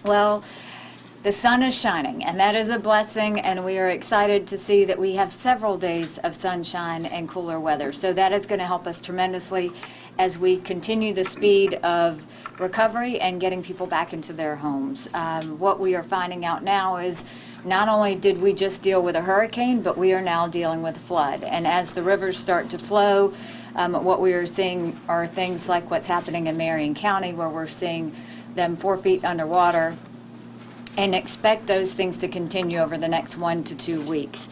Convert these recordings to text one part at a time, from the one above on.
Well, the sun is shining, and that is a blessing, and we are excited to see that we have several days of sunshine and cooler weather. So that is going to help us tremendously as we continue the speed of recovery and getting people back into their homes. What we are finding out now is not only did we just deal with a hurricane, but we are now dealing with a flood. And as the rivers start to flow, what we are seeing are things like what's happening in Marion County, where we're seeing them 4 feet underwater, and expect those things to continue over the next 1 to 2 weeks.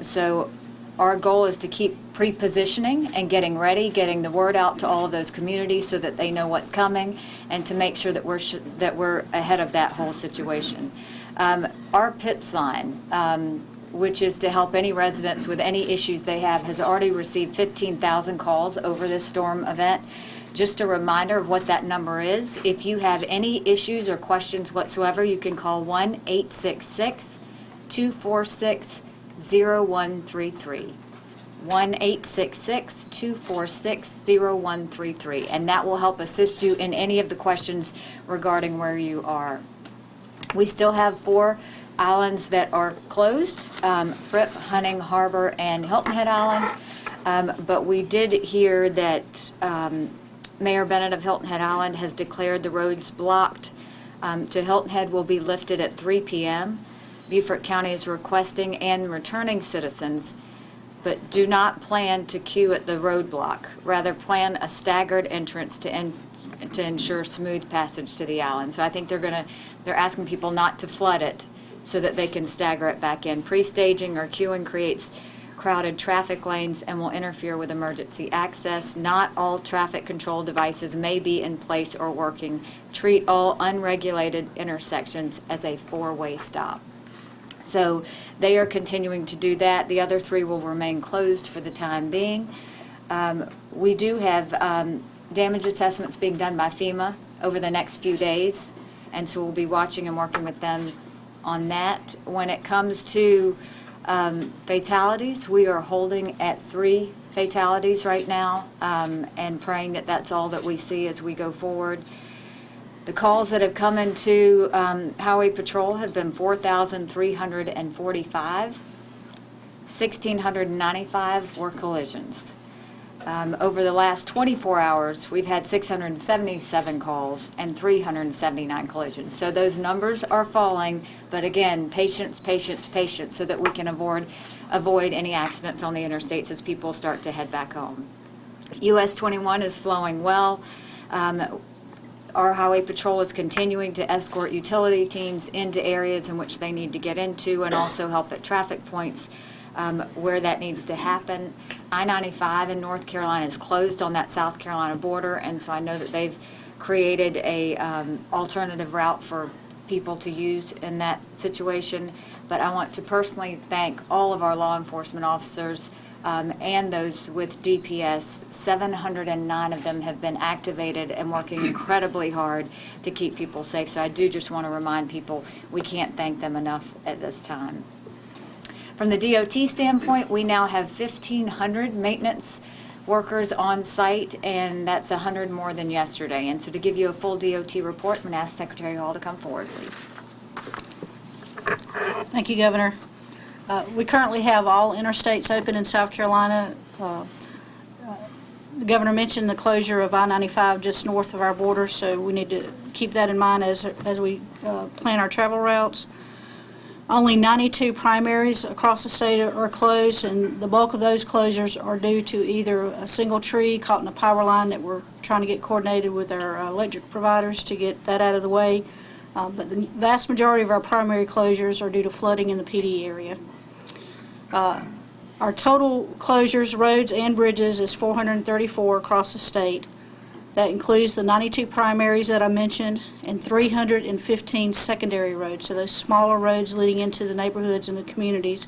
So our goal is to keep pre-positioning and getting ready, getting the word out to all of those communities so that they know what's coming, and to make sure that we're ahead of that whole situation. Our PIPS line, which is to help any residents with any issues they have, has already received 15,000 calls over this storm event. Just a reminder of what that number is. If you have any issues or questions whatsoever, you can call 1-866-246-0133. 1-866-246-0133, and that will help assist you in any of the questions regarding where you are. We still have 4 islands that are closed, Fripp, Hunting Harbor, and Hilton Head Island, but we did hear that Mayor Bennett of Hilton Head Island has declared the roads blocked to Hilton Head will be lifted at 3 p.m. Beaufort County is requesting and returning citizens, but do not plan to queue at the roadblock. Rather, plan a staggered entrance to ensure smooth passage to the island. So I think they're asking people not to flood it so that they can stagger it back in. Pre-staging or queuing creates crowded traffic lanes and will interfere with emergency access. Not all traffic control devices may be in place or working. Treat all unregulated intersections as a 4-way stop. So they are continuing to do that. The other 3 will remain closed for the time being. We do have damage assessments being done by FEMA over the next few days, and so we'll be watching and working with them on that. When it comes to fatalities, we are holding at 3 fatalities right now, and praying that that's all that we see as we go forward. The calls that have come into Highway Patrol have been 4,345. 1,695 were collisions. Over the last 24 hours, we've had 677 calls and 379 collisions. So those numbers are falling, but again, patience, patience, patience, so that we can avoid any accidents on the interstates as people start to head back home. US 21 is flowing well. Our Highway Patrol is continuing to escort utility teams into areas in which they need to get into, and also help at traffic points where that needs to happen. I-95 in North Carolina is closed on that South Carolina border, and so I know that they've created a alternative route for people to use in that situation. But I want to personally thank all of our law enforcement officers and those with DPS. 709 of them have been activated and working incredibly hard to keep people safe. So I do just want to remind people we can't thank them enough at this time. From the DOT standpoint, we now have 1,500 maintenance workers on site, and that's 100 more than yesterday. And so to give you a full DOT report, I'm going to ask Secretary Hall to come forward, please. Thank you, Governor. We currently have all interstates open in South Carolina. The Governor mentioned the closure of I-95 just north of our border, so we need to keep that in mind as we plan our travel routes. Only 92 primaries across the state are closed, and the bulk of those closures are due to either a single tree caught in a power line that we're trying to get coordinated with our electric providers to get that out of the way. But the vast majority of our primary closures are due to flooding in the PD area. Our total closures, roads and bridges, is 434 across the state. That includes the 92 primaries that I mentioned and 315 secondary roads, so those smaller roads leading into the neighborhoods and the communities.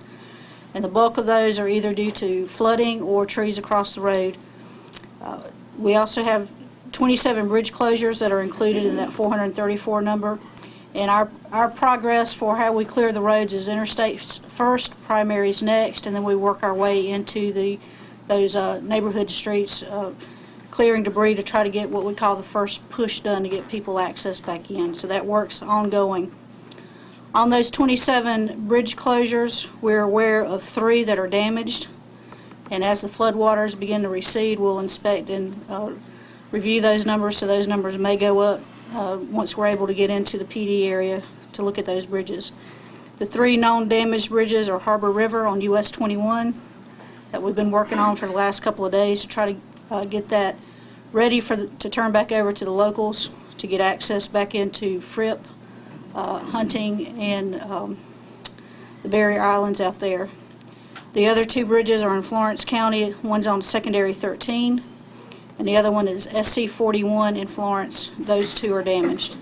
And the bulk of those are either due to flooding or trees across the road. We also have 27 bridge closures that are included in that 434 number. And our progress for how we clear the roads is interstates first, primaries next, and then we work our way into those neighborhood streets, clearing debris to try to get what we call the first push done to get people access back in. So that work's ongoing. On those 27 bridge closures, we're aware of 3 that are damaged. And as the floodwaters begin to recede, we'll inspect and review those numbers, so those numbers may go up once we're able to get into the PD area to look at those bridges. The 3 known damaged bridges are Harbor River on US 21 that we've been working on for the last couple of days to try to get that ready to turn back over to the locals to get access back into Fripp, Hunting, and the barrier islands out there. The other 2 bridges are in Florence County. One's on Secondary 13, and the other one is SC 41 in Florence. Those 2 are damaged.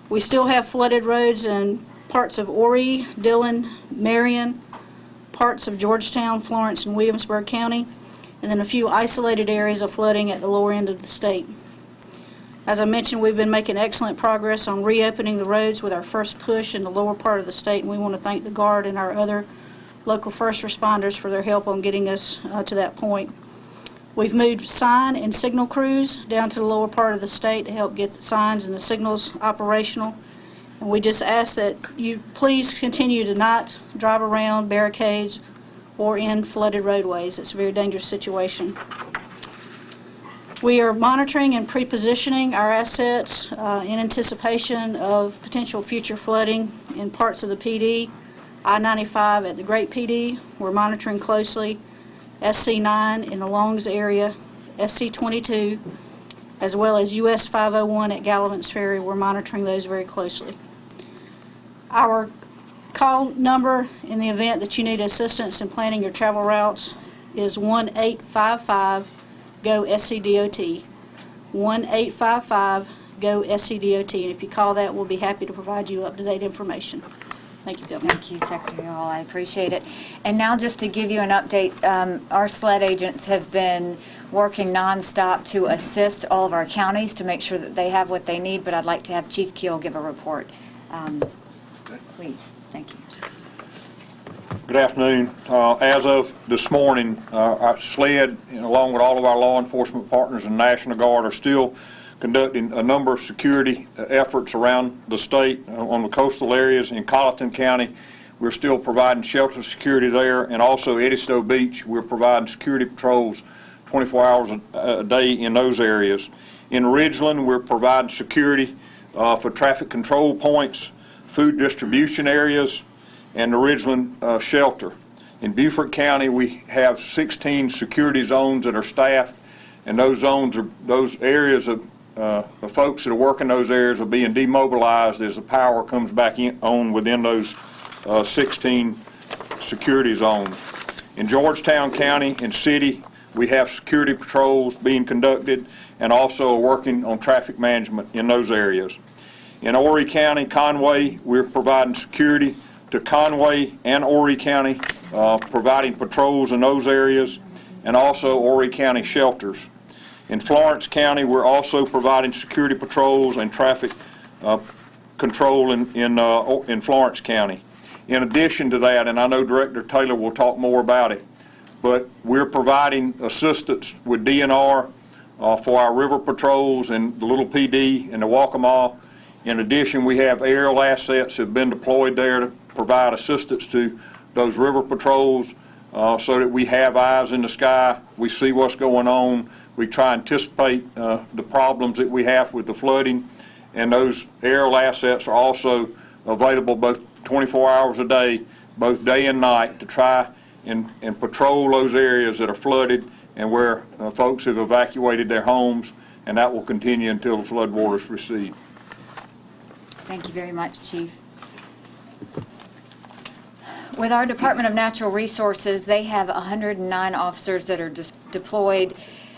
We still have flooded roads in parts of Horry, Dillon, Marion, parts of Georgetown, Florence, and Williamsburg County, and then a few isolated areas of flooding at the lower end of the state. As I mentioned, we've been making excellent progress on reopening the roads with our first push in the lower part of the state, and we want to thank the Guard and our other local first responders for their help on getting us to that point. We've moved sign and signal crews down to the lower part of the state to help get the signs and the signals operational. And we just ask that you please continue to not drive around barricades or in flooded roadways. It's a very dangerous situation. We are monitoring and pre-positioning our assets in anticipation of potential future flooding in parts of the PD. I-95 at the Great PD, we're monitoring closely. SC9 in the Longs area, SC22, as well as US 501 at Gallivant's Ferry, we're monitoring those very closely. Our call number in the event that you need assistance in planning your travel routes is 1-855-GO-SCDOT. 1-855-GO-SCDOT. And if you call that, we'll be happy to provide you up-to-date information. Thank you, Governor. Thank you, Secretary Hall. I appreciate it. And now just to give you an update, our SLED agents have been working nonstop to assist all of our counties to make sure that they have what they need, but I'd like to have Chief Keel give a report. Please. Thank you. Good afternoon. As of this morning, our SLED, along with all of our law enforcement partners and National Guard, are still conducting a number of security efforts around the state on the coastal areas. In Colleton County, we're still providing shelter security there, and also Edisto Beach, we're providing security patrols 24 hours a day in those areas. In Ridgeland, we're providing security for traffic control points, food distribution areas, and the Ridgeland shelter. In Beaufort County, we have 16 security zones that are staffed, and those zones are those areas of the folks that are working those areas are being demobilized as the power comes back on within those 16 security zones. In Georgetown County and City, we have security patrols being conducted and also working on traffic management in those areas. In Horry County, Conway, we're providing security to Conway and Horry County, providing patrols in those areas, and also Horry County shelters. In Florence County, we're also providing security patrols and traffic control in Florence County. In addition to that, and I know Director Taylor will talk more about it, but we're providing assistance with DNR for our river patrols and the Little PD and the Waccamaw. In addition, we have aerial assets that have been deployed there to provide assistance to those river patrols so that we have eyes in the sky, we see what's going on, we try and anticipate the problems that we have with the flooding, and those aerial assets are also available both 24 hours a day, both day and night, to try and patrol those areas that are flooded and where folks have evacuated their homes, and that will continue until the floodwaters recede. Thank you very much, Chief. With our Department of Natural Resources, they have 109 officers that are deployed.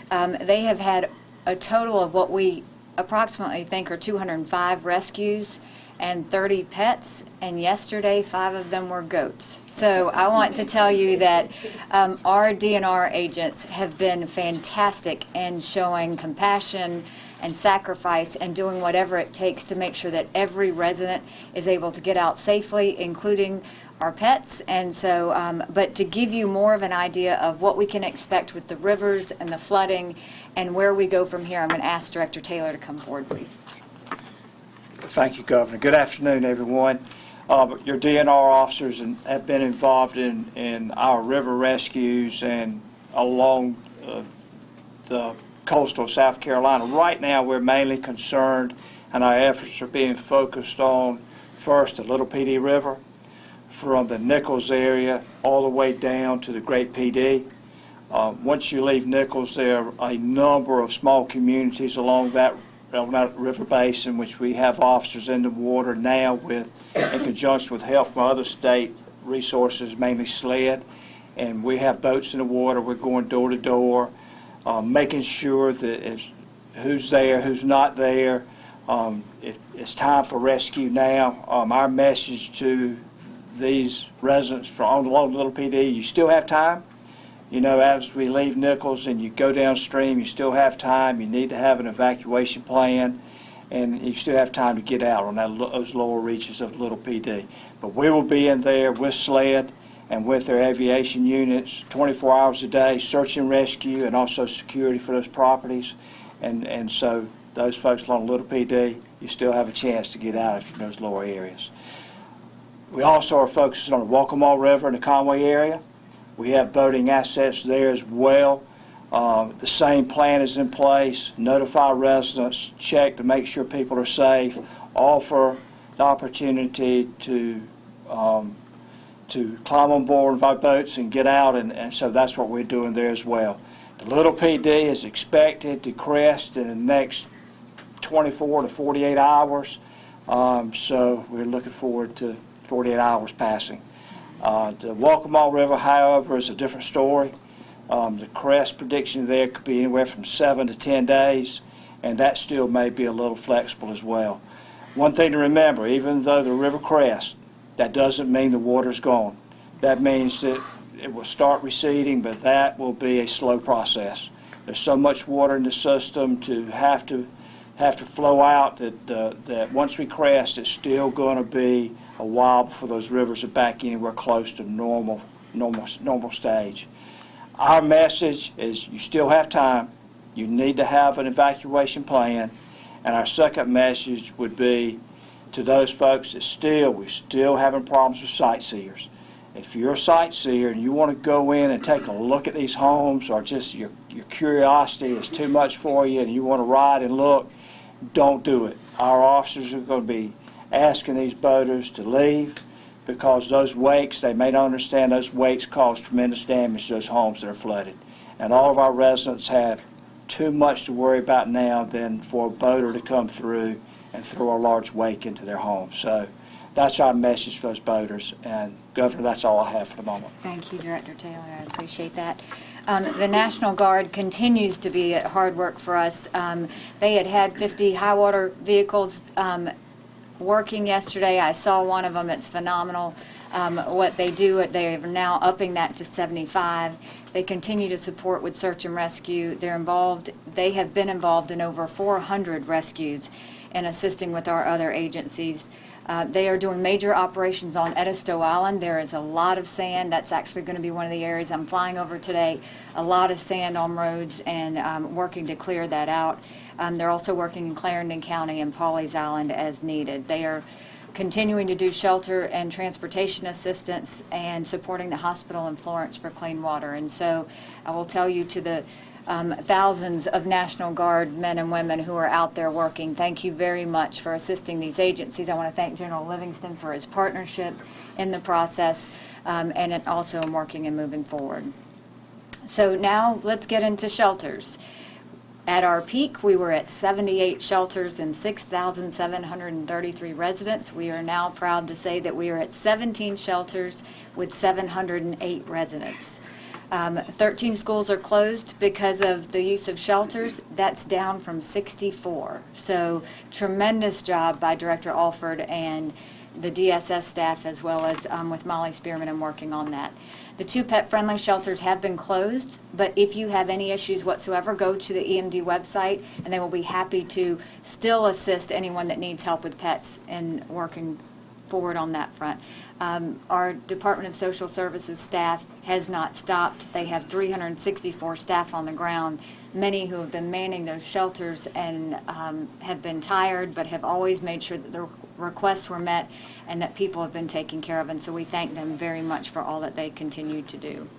They have had a total of what we approximately think are 205 rescues and 30 pets, and yesterday 5 of them were goats. So I want to tell you that our DNR agents have been fantastic in showing compassion and sacrifice and doing whatever it takes to make sure that every resident is able to get out safely, including our pets. And so, but to give you more of an idea of what we can expect with the rivers and the flooding and where we go from here, I'm going to ask Director Taylor to come forward, please. Thank you, Governor. Good afternoon, everyone. Your DNR officers have been involved in our river rescues and along the coastal South Carolina. Right now, we're mainly concerned, and our efforts are being focused on, first, the Little PD River, from the Nichols area all the way down to the Great PD. Once you leave Nichols, there are a number of small communities along that river basin, which we have officers in the water now in conjunction with help from other state resources, mainly SLED. And we have boats in the water. We're going door to door, making sure that who's there, who's not there. If it's time for rescue now, our message to these residents from along Little PD, you still have time. You know, as we leave Nichols and you go downstream, you still have time. You need to have an evacuation plan, and you still have time to get out on those lower reaches of Little PD. But we will be in there with SLED and with their aviation units 24 hours a day, search and rescue, and also security for those properties. And so those folks along Little PD, you still have a chance to get out from those lower areas. We also are focusing on the Waccamaw River in the Conway area. We have boating assets there as well. The same plan is in place. Notify residents, check to make sure people are safe, offer the opportunity to climb on board of our boats and get out, and so that's what we're doing there as well. The Little PD is expected to crest in the next 24 to 48 hours, so we're looking forward to 48 hours passing. The Waccamaw River, however, is a different story. The crest prediction there could be anywhere from 7 to 10 days, and that still may be a little flexible as well. One thing to remember, even though the river crests, that doesn't mean the water's gone. That means that it will start receding, but that will be a slow process. There's so much water in the system to have to flow out that once we crest, it's still going to be a while before those rivers are back anywhere close to normal stage. Our message is you still have time. You need to have an evacuation plan. And our second message would be to those folks that we're still having problems with sightseers. If you're a sightseer and you want to go in and take a look at these homes, or just your curiosity is too much for you and you want to ride and look, don't do it. Our officers are going to be asking these boaters to leave because those wakes, they may not understand, those wakes cause tremendous damage to those homes that are flooded. And all of our residents have too much to worry about now than for a boater to come through and throw a large wake into their home. So that's our message for those boaters. And Governor, that's all I have for the moment. Thank you, Director Taylor. I appreciate that. The National Guard continues to be at hard work for us. They had 50 high water vehicles working yesterday. I saw one of them. It's phenomenal what they do. They are now upping that to 75. They continue to support with search and rescue. They have been involved in over 400 rescues and assisting with our other agencies. They are doing major operations on Edisto Island. There is a lot of sand. That's actually going to be one of the areas I'm flying over today. A lot of sand on roads and working to clear that out. They're also working in Clarendon County and Pawleys Island as needed. They are continuing to do shelter and transportation assistance and supporting the hospital in Florence for clean water. And so I will tell you, to the thousands of National Guard men and women who are out there working, thank you very much for assisting these agencies. I want to thank General Livingston for his partnership in the process and also in working and moving forward. So now let's get into shelters. At our peak, we were at 78 shelters and 6,733 residents. We are now proud to say that we are at 17 shelters with 708 residents. 13 schools are closed because of the use of shelters. That's down from 64. So tremendous job by Director Alford and the DSS staff, as well as with Molly Spearman and working on that. The 2 pet-friendly shelters have been closed, but if you have any issues whatsoever, go to the EMD website, and they will be happy to still assist anyone that needs help with pets and working forward on that front. Our Department of Social Services staff has not stopped. They have 364 staff on the ground, many who have been manning those shelters and have been tired, but have always made sure that the requests were met and that people have been taken care of. And so we thank them very much for all that they continue to do.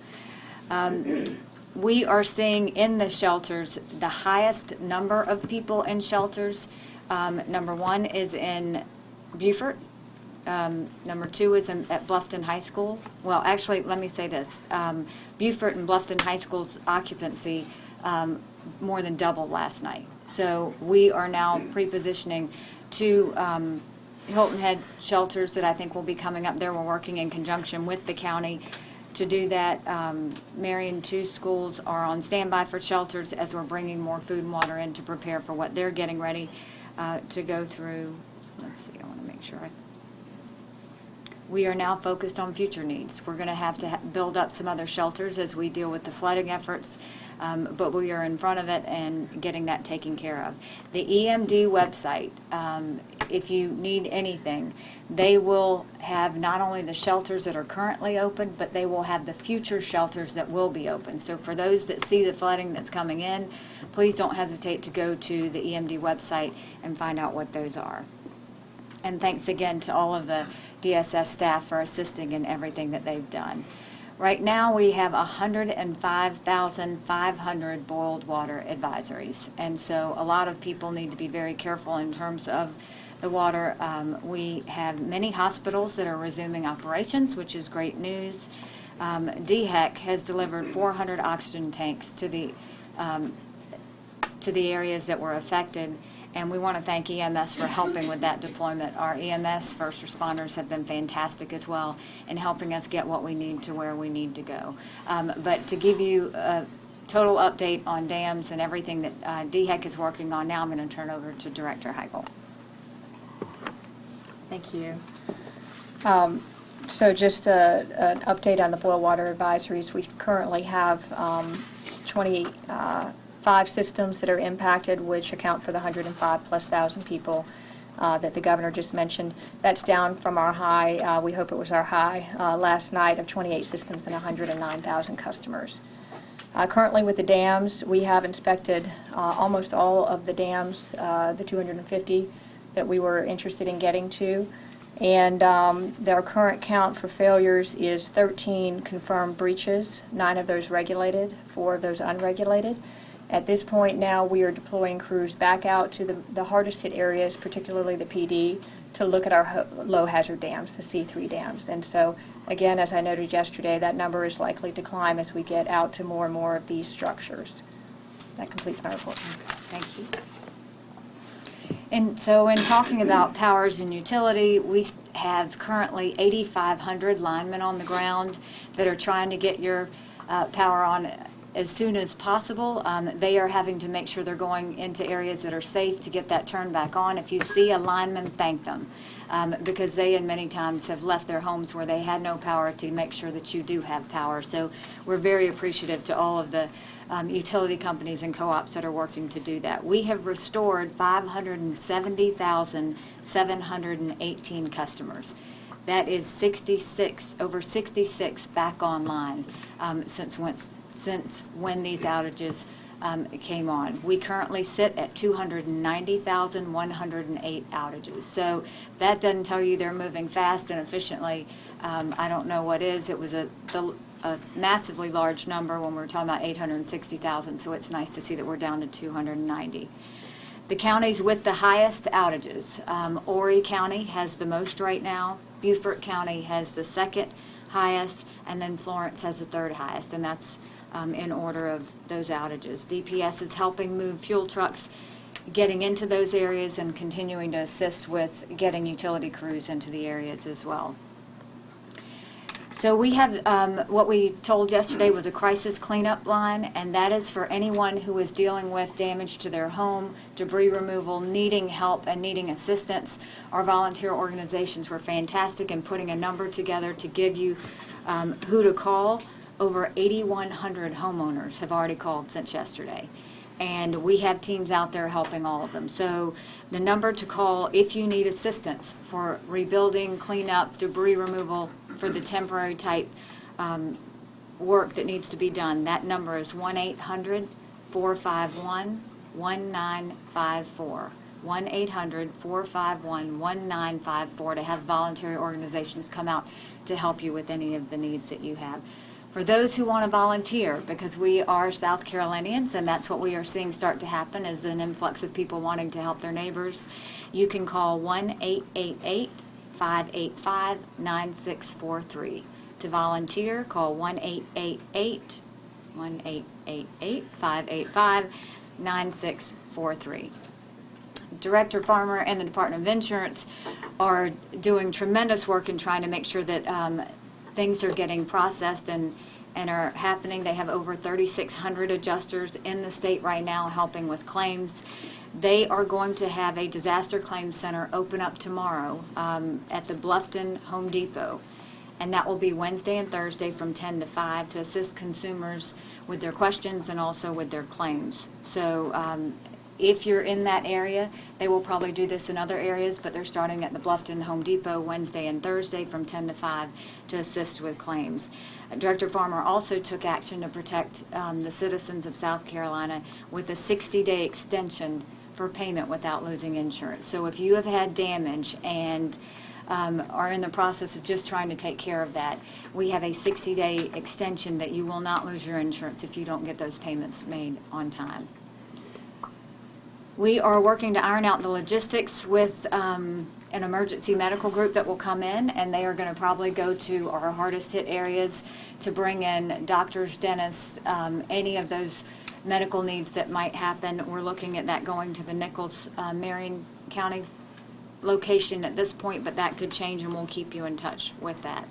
We are seeing in the shelters the highest number of people in shelters. Number one is in Beaufort. Number two is at Bluffton High School. Well, actually, let me say this. Beaufort and Bluffton High School's occupancy more than doubled last night. So we are now pre-positioning two Hilton Head shelters that I think will be coming up there. We're working in conjunction with the county to do that. Marion 2 schools are on standby for shelters as we're bringing more food and water in to prepare for what they're getting ready to go through. Let's see, I want to make sure. We are now focused on future needs. We're going to have to build up some other shelters as we deal with the flooding efforts, but we are in front of it and getting that taken care of. The EMD website, if you need anything, they will have not only the shelters that are currently open, but they will have the future shelters that will be open. So for those that see the flooding that's coming in, please don't hesitate to go to the EMD website and find out what those are. And thanks again to all of the DSS staff for assisting in everything that they've done. Right now we have 105,500 boiled water advisories, and so a lot of people need to be very careful in terms of the water. We have many hospitals that are resuming operations, which is great news. DHEC has delivered 400 oxygen tanks to the areas that were affected. And we want to thank EMS for helping with that deployment. Our EMS first responders have been fantastic as well in helping us get what we need to where we need to go. But to give you a total update on dams and everything that DHEC is working on now, I'm going to turn over to Director Heigl. Thank you. So just an update on the boil water advisories. We currently have 25 systems that are impacted, which account for the 105,000+ people that the governor just mentioned. That's down from our high, we hope it was our high, last night of 28 systems and 109,000 customers. Currently with the dams, we have inspected almost all of the dams, the 250 that we were interested in getting to. And their current count for failures is 13 confirmed breaches, 9 of those regulated, 4 of those unregulated. At this point now, we are deploying crews back out to the hardest hit areas, particularly the PD, to look at our low hazard dams, the C3 dams. And so, again, as I noted yesterday, that number is likely to climb as we get out to more and more of these structures. That completes my report. Thank you. And so in talking about powers and utility, we have currently 8,500 linemen on the ground that are trying to get your power on as soon as possible. They are having to make sure they're going into areas that are safe to get that turned back on. If you see a lineman, thank them, because they many times have left their homes where they had no power to make sure that you do have power. So we're very appreciative to all of the utility companies and co-ops that are working to do that. We have restored 570,718 customers. That is over 66 back online since when these outages came on. We currently sit at 290,108 outages. So that doesn't tell you they're moving fast and efficiently. I don't know what is. It was a massively large number when we were talking about 860,000, so it's nice to see that we're down to 290. The counties with the highest outages, Horry County has the most right now, Beaufort County has the second highest, and then Florence has the third highest, and that's in order of those outages. DPS is helping move fuel trucks, getting into those areas and continuing to assist with getting utility crews into the areas as well. So we have what we told yesterday was a crisis cleanup line, and that is for anyone who is dealing with damage to their home, debris removal, needing help and needing assistance. Our volunteer organizations were fantastic in putting a number together to give you who to call. Over 8,100 homeowners have already called since yesterday. and we have teams out there helping all of them. So the number to call if you need assistance for rebuilding, cleanup, debris removal, for the temporary type work that needs to be done, that number is 1-800-451-1954. 1-800-451-1954 to have voluntary organizations come out to help you with any of the needs that you have. For those who want to volunteer, because we are South Carolinians, and that's what we are seeing start to happen, is an influx of people wanting to help their neighbors, you can call 1-888-585-9643. To volunteer, call 1-888-585-9643. Director Farmer and the Department of Insurance are doing tremendous work in trying to make sure that things are getting processed and are happening. They have over 3,600 adjusters in the state right now helping with claims. They are going to have a disaster claims center open up tomorrow at the Bluffton Home Depot. And that will be Wednesday and Thursday from 10 to 5 to assist consumers with their questions and also with their claims. So if you're in that area, they will probably do this in other areas, but they're starting at the Bluffton Home Depot Wednesday and Thursday from 10 to 5 to assist with claims. Director Farmer also took action to protect the citizens of South Carolina with a 60-day extension for payment without losing insurance. So if you have had damage and are in the process of just trying to take care of that, we have a 60-day extension that you will not lose your insurance if you don't get those payments made on time. We are working to iron out the logistics with an emergency medical group that will come in, and they are going to probably go to our hardest hit areas to bring in doctors, dentists, any of those medical needs that might happen. We're looking at that going to the Nichols, Marion County location at this point, but that could change, and we'll keep you in touch with that.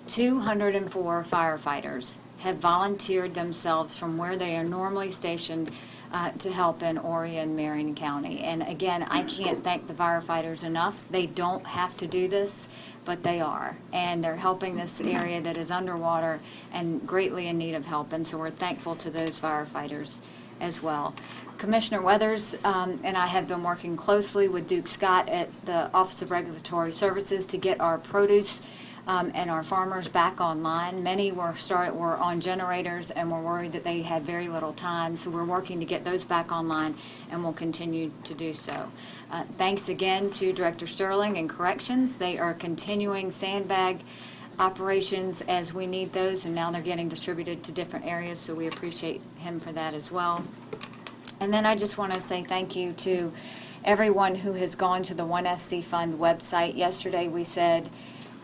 204 firefighters have volunteered themselves from where they are normally stationed to help in Horry and Marion County. And again, I can't thank the firefighters enough. They don't have to do this, but they are. And they're helping this area that is underwater and greatly in need of help. And so we're thankful to those firefighters as well. Commissioner Weathers and I have been working closely with Duke Scott at the Office of Regulatory Services to get our produce and our farmers back online. Many were on generators and were worried that they had very little time, so we're working to get those back online and will continue to do so. Thanks again to Director Sterling and Corrections. They are continuing sandbag operations as we need those, and now they're getting distributed to different areas, so we appreciate him for that as well. And then I just want to say thank you to everyone who has gone to the 1SC Fund website. Yesterday we said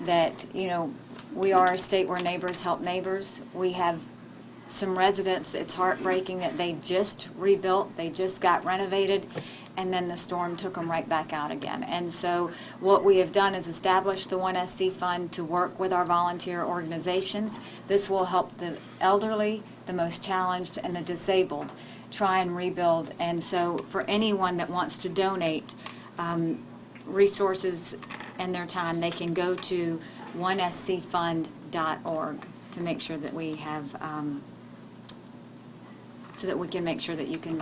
that, you know, we are a state where neighbors help neighbors. We have some residents, it's heartbreaking that they just rebuilt, they just got renovated, and then the storm took them right back out again. And so what we have done is establish the 1SC Fund to work with our volunteer organizations. This will help the elderly, the most challenged, and the disabled try and rebuild. And so for anyone that wants to donate resources and their time, they can go to 1scfund.org to make sure that we have so that we can make sure that you can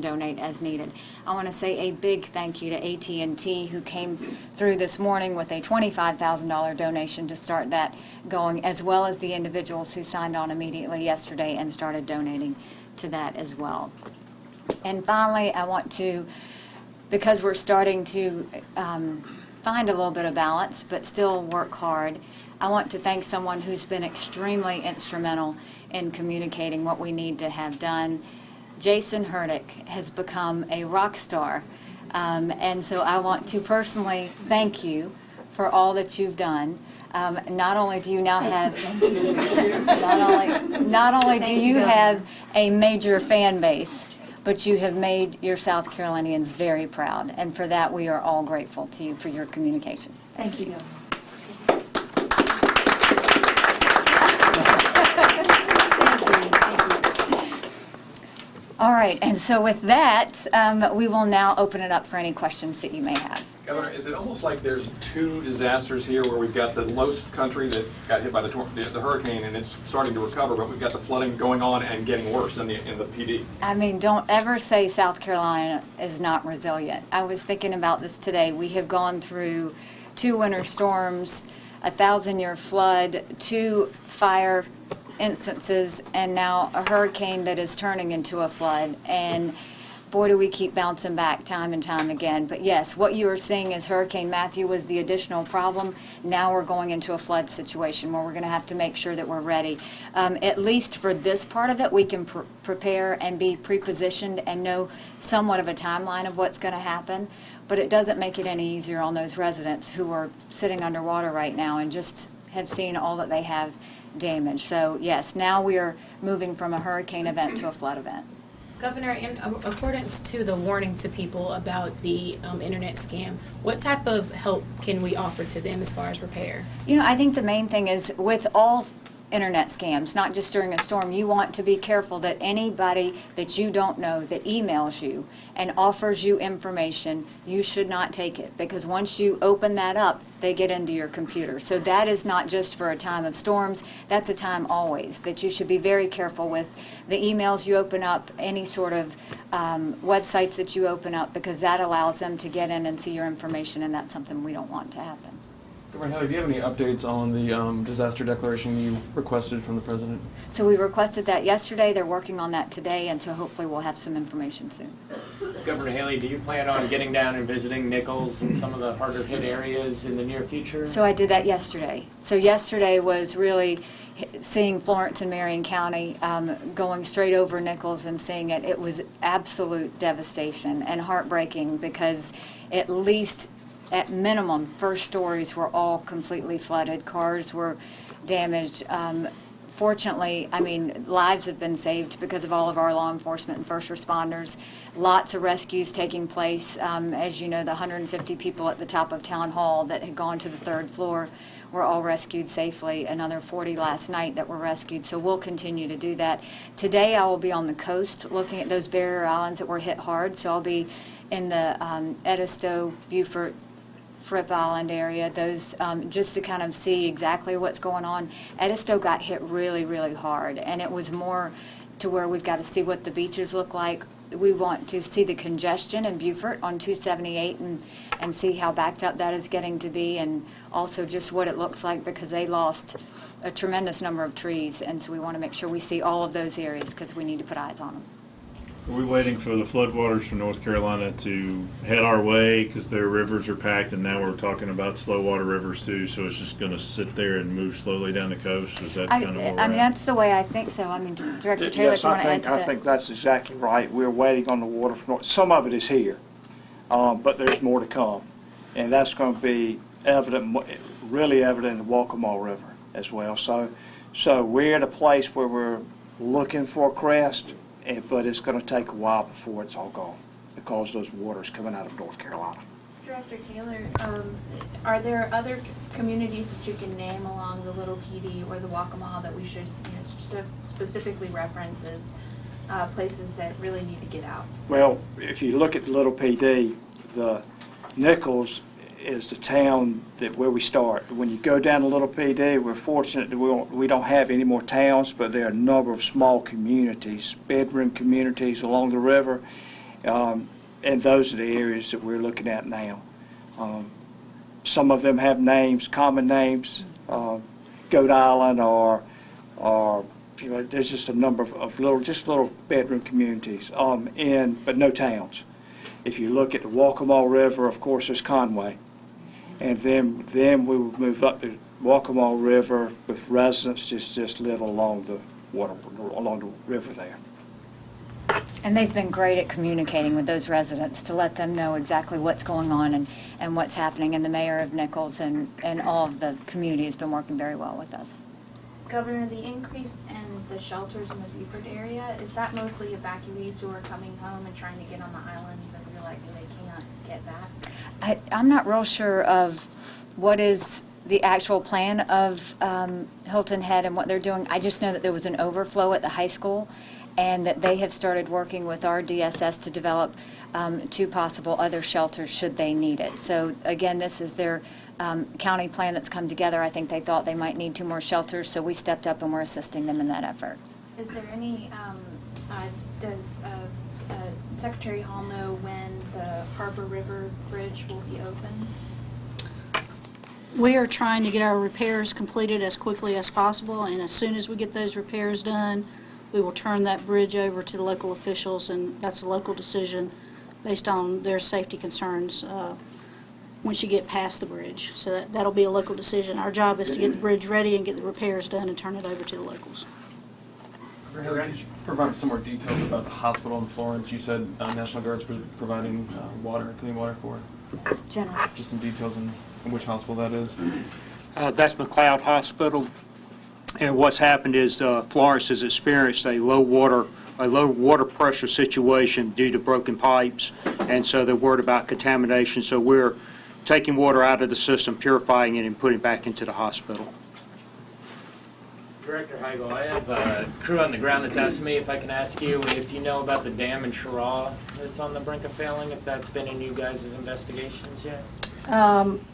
donate as needed. I want to say a big thank you to AT&T, who came through this morning with a $25,000 donation to start that going, as well as the individuals who signed on immediately yesterday and started donating to that as well. And finally, I want to, because we're starting to find a little bit of balance but still work hard, I want to thank someone who's been extremely instrumental in communicating what we need to have done. Jason Hurdick has become a rock star, and so I want to personally thank you for all that you've done. Not only do you now have not only do you have a major fan base, but you have made your South Carolinians very proud, and for that we are all grateful to you for your communication. Thank you. All right, and so with that, we will now open it up for any questions that you may have. Governor, is it almost like there's two disasters here where we've got the low country that got hit by the hurricane and it's starting to recover, but we've got the flooding going on and getting worse in the PD? I mean, don't ever say South Carolina is not resilient. I was thinking about this today. We have gone through 2 winter storms, a 1,000-year flood, 2 fire instances, and now a hurricane that is turning into a flood. And boy, do we keep bouncing back time and time again. But yes, what you are seeing is Hurricane Matthew was the additional problem. Now we're going into a flood situation where we're going to have to make sure that we're ready. At least for this part of it, we can prepare and be pre-positioned and know somewhat of a timeline of what's going to happen. But it doesn't make it any easier on those residents who are sitting underwater right now and just have seen all that they have damaged. So yes, now we are moving from a hurricane event to a flood event. Governor, in accordance to the warning to people about the internet scam, what type of help can we offer to them as far as repair? You know, I think the main thing is with all internet scams, not just during a storm, you want to be careful that anybody that you don't know that emails you and offers you information, you should not take it, because once you open that up, they get into your computer. So that is not just for a time of storms, that's a time always that you should be very careful with the emails you open up, any sort of websites that you open up, because that allows them to get in and see your information, and that's something we don't want to happen. Governor Haley, do you have any updates on the disaster declaration you requested from the President? So we requested that yesterday, they're working on that today, and so hopefully we'll have some information soon. Governor Haley, do you plan on getting down and visiting Nichols and some of the harder hit areas in the near future? So I did that yesterday. So yesterday was really seeing Florence and Marion County, going straight over Nichols and seeing it. It was absolute devastation and heartbreaking, because at least at minimum, first stories were all completely flooded. Cars were damaged. Fortunately, I mean, lives have been saved because of all of our law enforcement and first responders. Lots of rescues taking place. As you know, the 150 people at the top of Town Hall that had gone to the 3rd floor were all rescued safely. Another 40 last night that were rescued. So we'll continue to do that. Today I will be on the coast looking at those barrier islands that were hit hard. So I'll be in the Edisto, Beaufort, Fripp Island area, those just to kind of see exactly what's going on. Edisto got hit really, really hard, and it was more to where we've got to see what the beaches look like. We want to see the congestion in Beaufort on 278 and see how backed up that is getting to be, and also just what it looks like, because they lost a tremendous number of trees, and so we want to make sure we see all of those areas because we need to put eyes on them. Are we waiting for the floodwaters from North Carolina to head our way because their rivers are packed, and now we're talking about slow water rivers too, so it's just going to sit there and move slowly down the coast? Is that kind of where we're I mean, at? that's the way I think so. I mean, Director Taylor, Yes, do you want to add to that? I think that's exactly right. We're waiting on the water from north. Some of it is here, but there's more to come. And that's going to be evident, really evident in the Waccamaw River as well. So we're at a place where we're looking for a crest, but it's going to take a while before it's all gone, because those waters coming out of North Carolina. Director Taylor, are there other communities that you can name along the Little PD or the Waccamaw that we should specifically reference as places that really need to get out? Well, if you look at the Little PD, the Nichols is the town where we start. When you go down to Little PD, we're fortunate that we don't have any more towns, but there are a number of small communities, bedroom communities along the river, and those are the areas that we're looking at now. Some of them have names, common names, Goat Island, or there's just a number of little bedroom communities, but no towns. If you look at the Waccamaw River, of course, there's Conway. And then we would move up the Waccamaw River with residents just live along the river there. And they've been great at communicating with those residents to let them know exactly what's going on and what's happening. And the mayor of Nichols and all of the community has been working very well with us. Governor, the increase in the shelters in the Beaufort area, is that mostly evacuees who are coming home and trying to get on the islands and realizing they can't get back? I'm not real sure of what is the actual plan of Hilton Head and what they're doing. I just know that there was an overflow at the high school, and that they have started working with our DSS to develop to possible other shelters should they need it. So again, this is their county plan that's come together. I think they thought they might need 2 more shelters, so we stepped up and we're assisting them in that effort. Is there any, does Secretary Hall know when the Harbor River Bridge will be open? We are trying to get our repairs completed as quickly as possible, and as soon as we get those repairs done, we will turn that bridge over to the local officials, and that's a local decision based on their safety concerns once you get past the bridge. So that'll be a local decision. Our job is to get the bridge ready and get the repairs done and turn it over to the locals. Could you provide some more details about the hospital in Florence? You said National Guard's providing water, clean water for it. General. Just some details on which hospital that is. That's McLeod Hospital. And what's happened is Florence has experienced a low water pressure situation due to broken pipes, and so they're worried about contamination. So we're taking water out of the system, purifying it, and putting it back into the hospital. Director Heigl, I have a crew on the ground that's asked me if I can ask you if you know about the dam in Cheraw that's on the brink of failing, if that's been in you guys' investigations yet?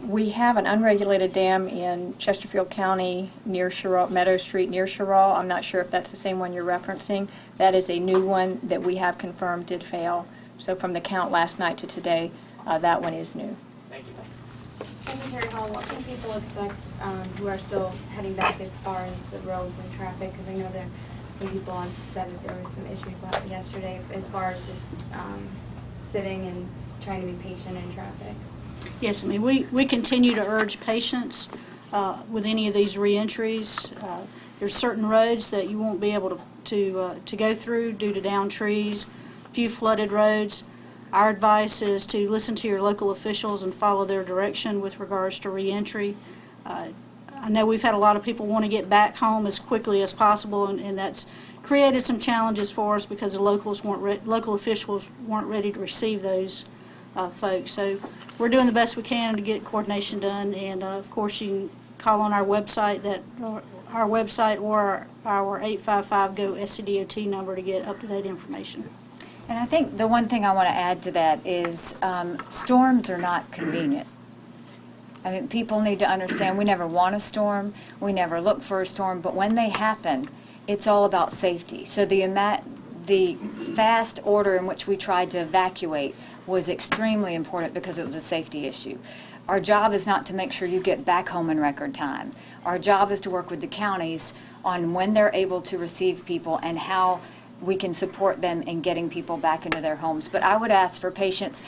We have an unregulated dam in Chesterfield County near Cheraw, Meadow Street near Cheraw. I'm not sure if that's the same one you're referencing. That is a new one that we have confirmed did fail. So from the count last night to today, that one is new. Thank you. Secretary Hall, what can people expect who are still heading back as far as the roads and traffic? Because I know there some people said that there was some issues yesterday as far as just sitting and trying to be patient in traffic. Yes, I mean, we continue to urge patience with any of these reentries. There's certain roads that you won't be able to go through due to downed trees, few flooded roads. Our advice is to listen to your local officials and follow their direction with regards to reentry. I know we've had a lot of people want to get back home as quickly as possible, and that's created some challenges for us because the local officials weren't ready to receive those folks. So we're doing the best we can to get coordination done, and of course you can call on our website or our 855-GO-SCDOT number to get up-to-date information. And I think the one thing I want to add to that is storms are not convenient. I mean, people need to understand we never want a storm, we never look for a storm, but when they happen, it's all about safety. So the fast order in which we tried to evacuate was extremely important because it was a safety issue. Our job is not to make sure you get back home in record time. Our job is to work with the counties on when they're able to receive people and how we can support them in getting people back into their homes. But I would ask for patience.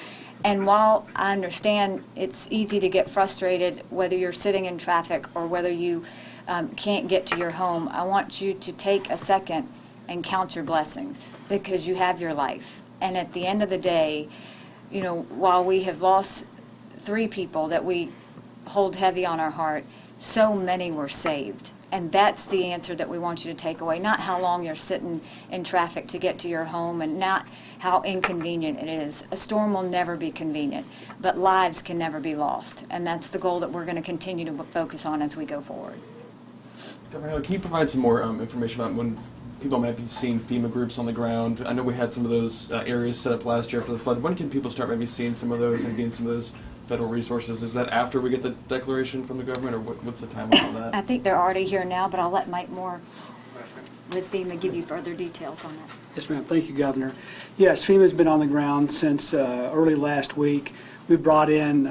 And while I understand it's easy to get frustrated whether you're sitting in traffic or whether you can't get to your home, I want you to take a second and count your blessings because you have your life. And at the end of the day, you know, while we have lost 3 people that we hold heavy on our heart, so many were saved. And that's the answer that we want you to take away, not how long you're sitting in traffic to get to your home and not how inconvenient it is. A storm will never be convenient, but lives can never be lost. And that's the goal that we're going to continue to focus on as we go forward. Governor Haley, can you provide some more information about when people might be seeing FEMA groups on the ground? I know we had some of those areas set up last year for the flood. When can people start maybe seeing some of those and getting some of those federal resources? Is that after we get the declaration from the government, or what's the timeline on that? I think they're already here now, but I'll let Mike Moore with FEMA give you further details on that. Yes, ma'am. Thank you, Governor. Yes, FEMA's been on the ground since early last week. We brought in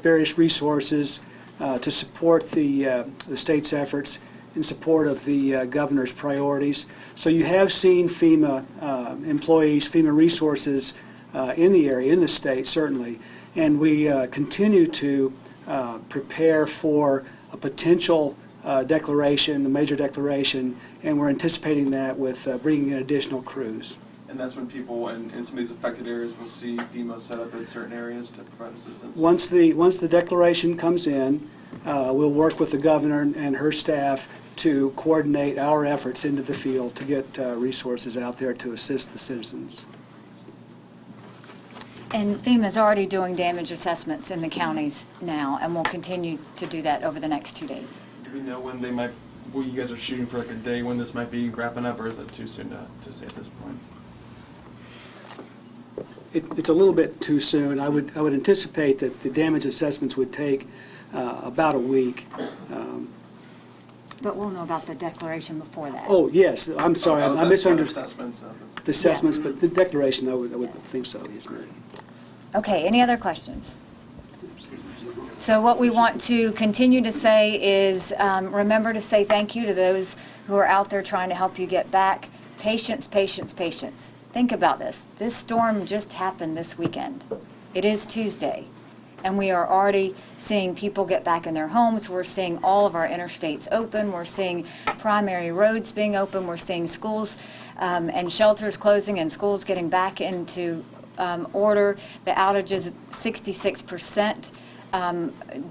various resources to support the state's efforts in support of the governor's priorities. So you have seen FEMA employees, FEMA resources in the area, in the state, certainly. And we continue to prepare for a potential declaration, a major declaration, and we're anticipating that with bringing in additional crews. And that's when people in some of these affected areas will see FEMA set up in certain areas to provide assistance? Once the declaration comes in, we'll work with the governor and her staff to coordinate our efforts into the field to get resources out there to assist the citizens. And FEMA's already doing damage assessments in the counties now, and will continue to do that over the next 2 days. Do we know when they might, well, you guys are shooting for like a day when this might be wrapping up, or is it too soon to say at this point? It's a little bit too soon. I would anticipate that the damage assessments would take about a week. But we'll know about the declaration before that. Oh, yes, I'm sorry, I misunderstood Assessments. the assessments, but the declaration, I would think so, yes, Mary. Okay, any other questions? So what we want to continue to say is, remember to say thank you to those who are out there trying to help you get back. Patience, patience, patience. Think about this. This storm just happened this weekend. It is Tuesday, and we are already seeing people get back in their homes. We're seeing all of our interstates open. We're seeing primary roads being open. We're seeing schools and shelters closing and schools getting back into order. The outage is 66%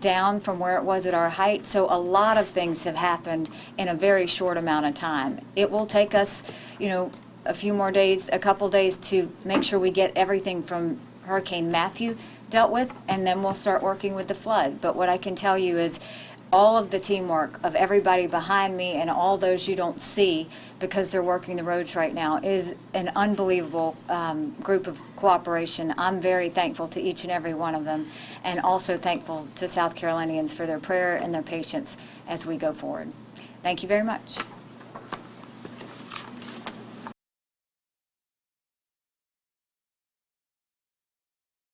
down from where it was at our height. So a lot of things have happened in a very short amount of time. It will take us, a few more days, a couple days to make sure we get everything from Hurricane Matthew dealt with, and then we'll start working with the flood. But what I can tell you is all of the teamwork of everybody behind me and all those you don't see because they're working the roads right now is an unbelievable group of cooperation. I'm very thankful to each and every one of them, and also thankful to South Carolinians for their prayer and their patience as we go forward. Thank you very much.